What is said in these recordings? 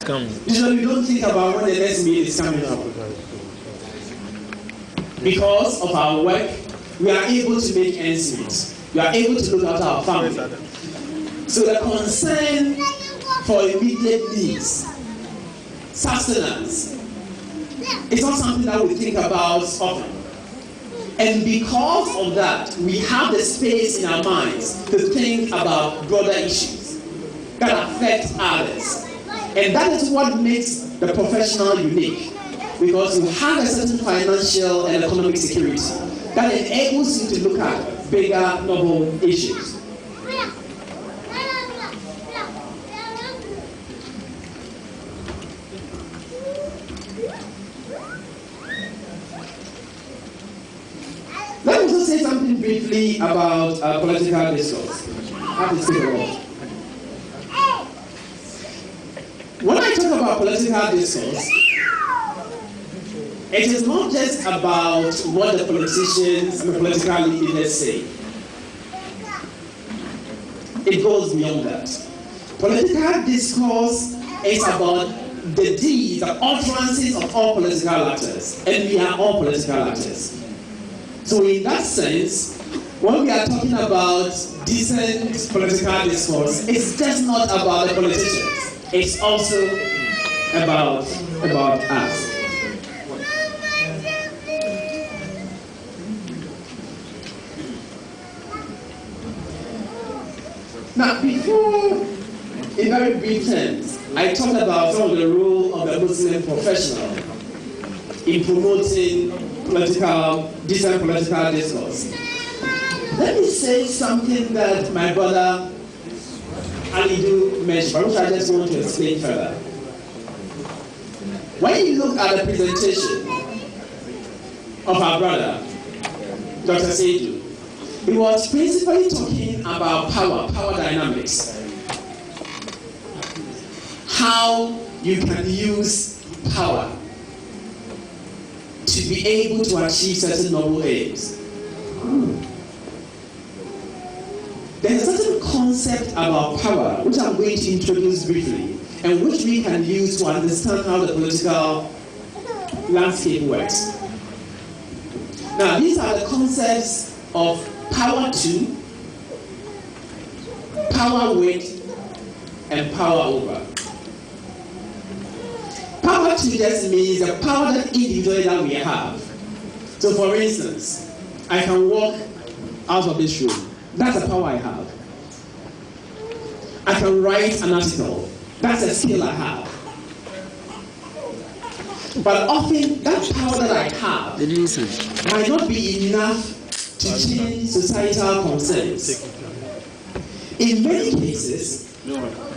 Usually we don't think about when the next meal is coming up. Because of our work, we are able to make ends meet. We are able to look after our family. So the concern for immediate needs, sustenance, is not something that we think about often. And because of that, we have the space in our minds to think about broader issues that affect others. And that is what makes the professional unique, because you have a certain financial and economic security that enables you to look at bigger, novel issues. Let me just say something briefly about political discourse. How to say it. When I talk about political discourse, it is not just about what the politicians and the political leaders say. It goes beyond that. Political discourse is about the deeds, the utterances of all political actors, and we are all political actors. So in that sense, when we are talking about decent political discourse, it's just not about the politicians. It's also about us. Now, before, in very brief terms, I talked about some of the role of the Muslim professional in promoting decent political discourse. Let me say something that my brother Alidu mentioned, which I just want to explain further. When you look at the presentation of our brother, Dr. Seidu, he was principally talking about power dynamics. How you can use power to be able to achieve certain noble aims. There's a certain concept about power which I'm going to introduce briefly, and which we can use to understand how the political landscape works. Now, these are the concepts of power to, power with, and power over. Power to just means the power that individually that we have. So for instance, I can walk out of this room. That's the power I have. I can write an article. That's a skill I have. But often that power that I have might not be enough to change societal concerns. In many cases,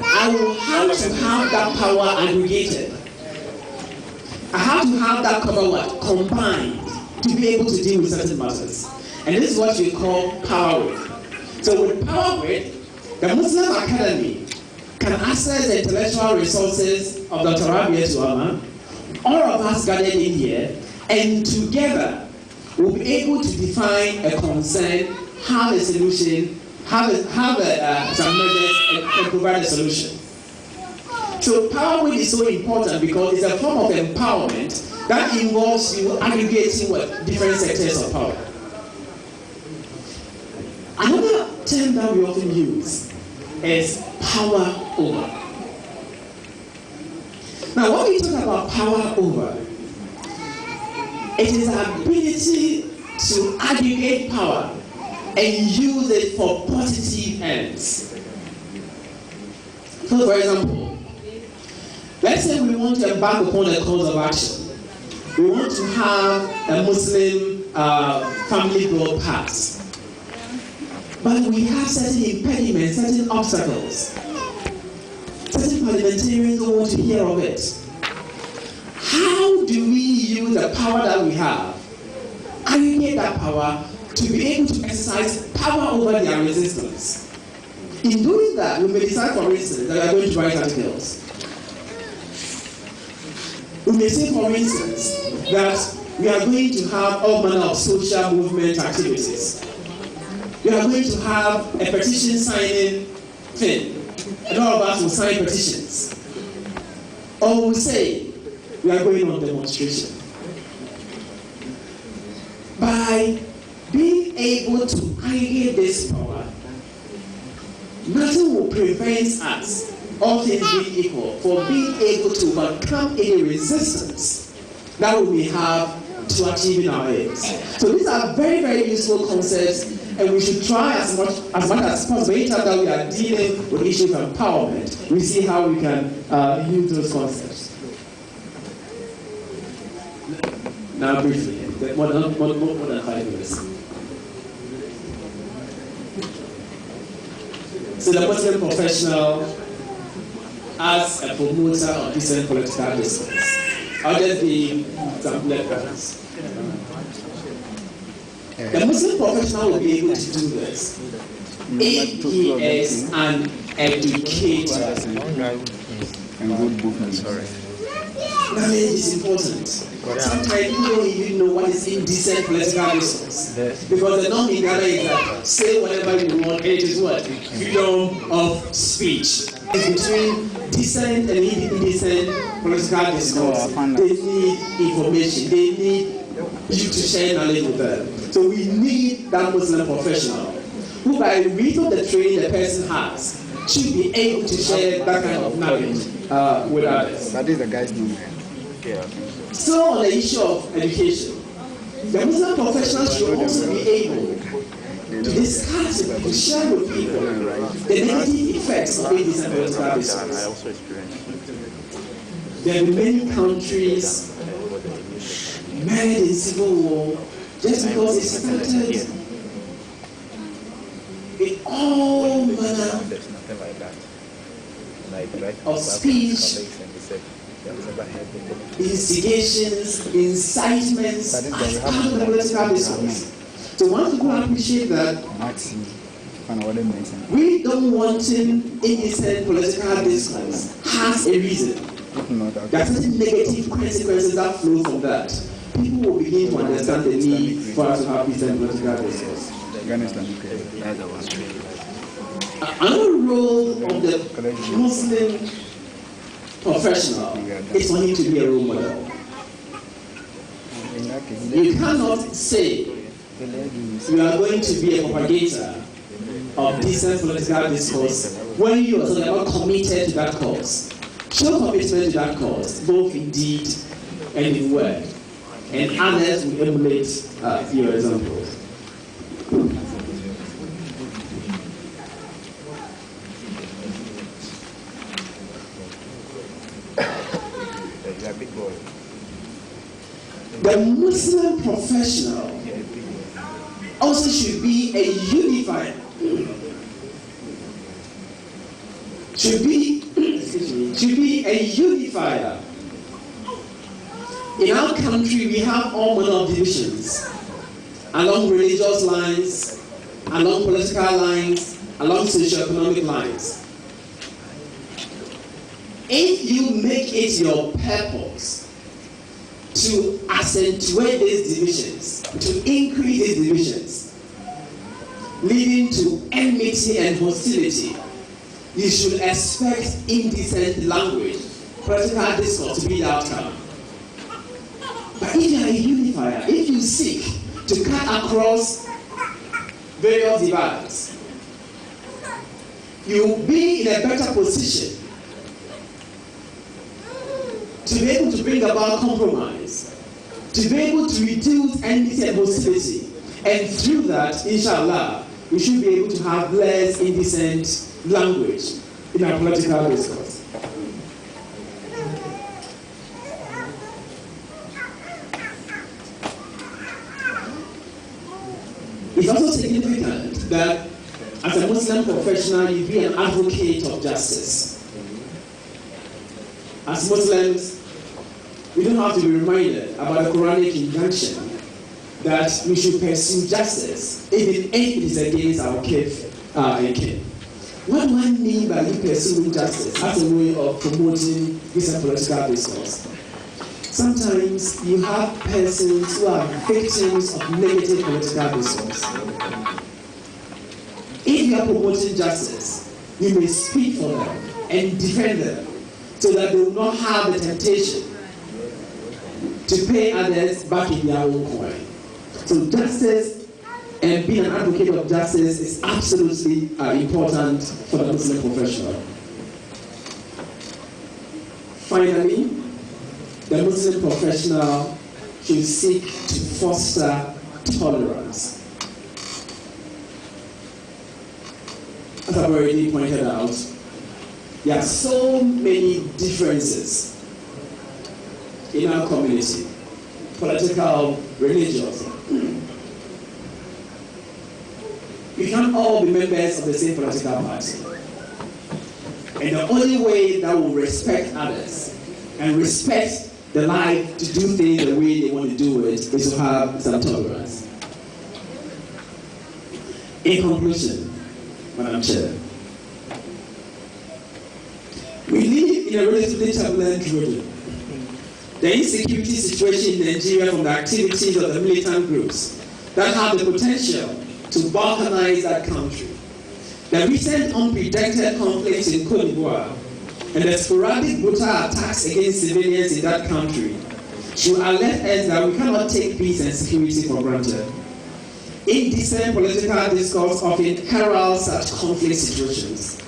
I will have to have that power aggregated. I have to have that power combined to be able to deal with certain matters. And this is what we call power with. So with power with, the Muslim Academy can access the intellectual resources of Dr. Rabia Tuama, all of us gathered in here, and together we'll be able to define a concern, have a solution, have some measures, and provide a solution. So power with is so important because it's a form of empowerment that involves you aggregating different sectors of power. Another term that we often use is power over. Now, when we talk about power over, it is our ability to aggregate power and use it for positive ends. So, for example, let's say we want to embark upon a course of action. We want to have a Muslim family growth path. But we have certain impediments, certain obstacles. Certain parliamentarians don't want to hear of it. How do we use the power that we have, aggregate that power, to be able to exercise power over their resistance? In doing that, we may decide, for instance, that we are going to write articles. We may say, for instance, that we are going to have all manner of social movement activities. We are going to have a petition signing thing, and all of us will sign petitions. or will say, we are going on demonstration. By being able to aggregate this power, nothing will prevent us, all things being equal, for being able to overcome any resistance that we may have to achieving our aims. So these are very, very useful concepts, and we should try as much as possible. Anytime that we are dealing with issues of empowerment, we see how we can use those concepts. Now, briefly, more than 5 minutes. So the Muslim professional as a promoter of decent political discourse. I'll just give some reference. The Muslim professional will be able to do this if he is an educator. Knowledge is important. Sometimes you don't even know what is indecent political discourse. Because the norm in Ghana is that say whatever you want, it is what? Freedom of speech. It's between decent and indecent political discourse. They need information. They need you to share knowledge with them. So we need that Muslim professional who, by reason of the training the person has, should be able to share that kind of knowledge with others. That is the guy's name. So on the issue of education, the Muslim professional should also be able to discuss it, to share with people the negative effects of indecent political discourse. There are many countries married in civil war just because it started with all manner of speech, instigations, incitements as part of the political discourse. So once people appreciate that, we don't want indecent political discourse has a reason. There are certain negative consequences that flow from that. People will begin to understand the need for us to have decent political discourse. Another role of the Muslim professional is for him to be a role model. You cannot say you are going to be a propagator of decent political discourse when you are never committed to that cause. Show commitment to that cause, both in deed and in word, and others will emulate your examples. The Muslim professional also should be a unifier. Should be a unifier. In our country, we have all manner of divisions along religious lines, along political lines, along socio-economic lines. If you make it your purpose to accentuate these divisions, to increase these divisions, leading to enmity and hostility, you should expect indecent language, political discourse to be the outcome. But if you are a unifier, if you seek to cut across various divides, you will be in a better position to be able to bring about compromise, to be able to reduce enmity and hostility, and through that, inshallah, we should be able to have less indecent language in our political discourse. It's also significant that as a Muslim professional, you be an advocate of justice. As Muslims, we don't have to be reminded about the Quranic injunction that we should pursue justice, even if it is against our kith and kin. What do I mean by you pursuing justice as a way of promoting this political discourse? Sometimes you have persons who are victims of negative political discourse. If you are promoting justice, you may speak for them and defend them. so that they will not have the temptation to pay others back in their own coin. So justice and being an advocate of justice is absolutely important for the Muslim professional. Finally, the Muslim professional should seek to foster tolerance. As I've already pointed out, there are so many differences in our community, political, religious. We can't all be members of the same political party. And the only way that will respect others and respect the life to do things the way they want to do it is to have some tolerance. In conclusion, Madam Chair, we live in a relatively turbulent region. The insecurity situation in Nigeria from the activities of the militant groups that have the potential to balkanize that country. The recent unprecedented conflicts in Côte d'Ivoire and the sporadic brutal attacks against civilians in that country should alert us that we cannot take peace and security for granted. Indecent political discourse often heralds such conflict situations.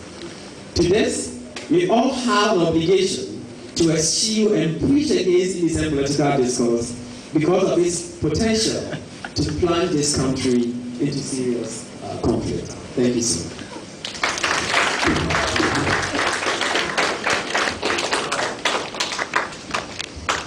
To this, we all have an obligation to eschew and preach against indecent political discourse because of its potential to plunge this country into serious conflict. Thank you, sir.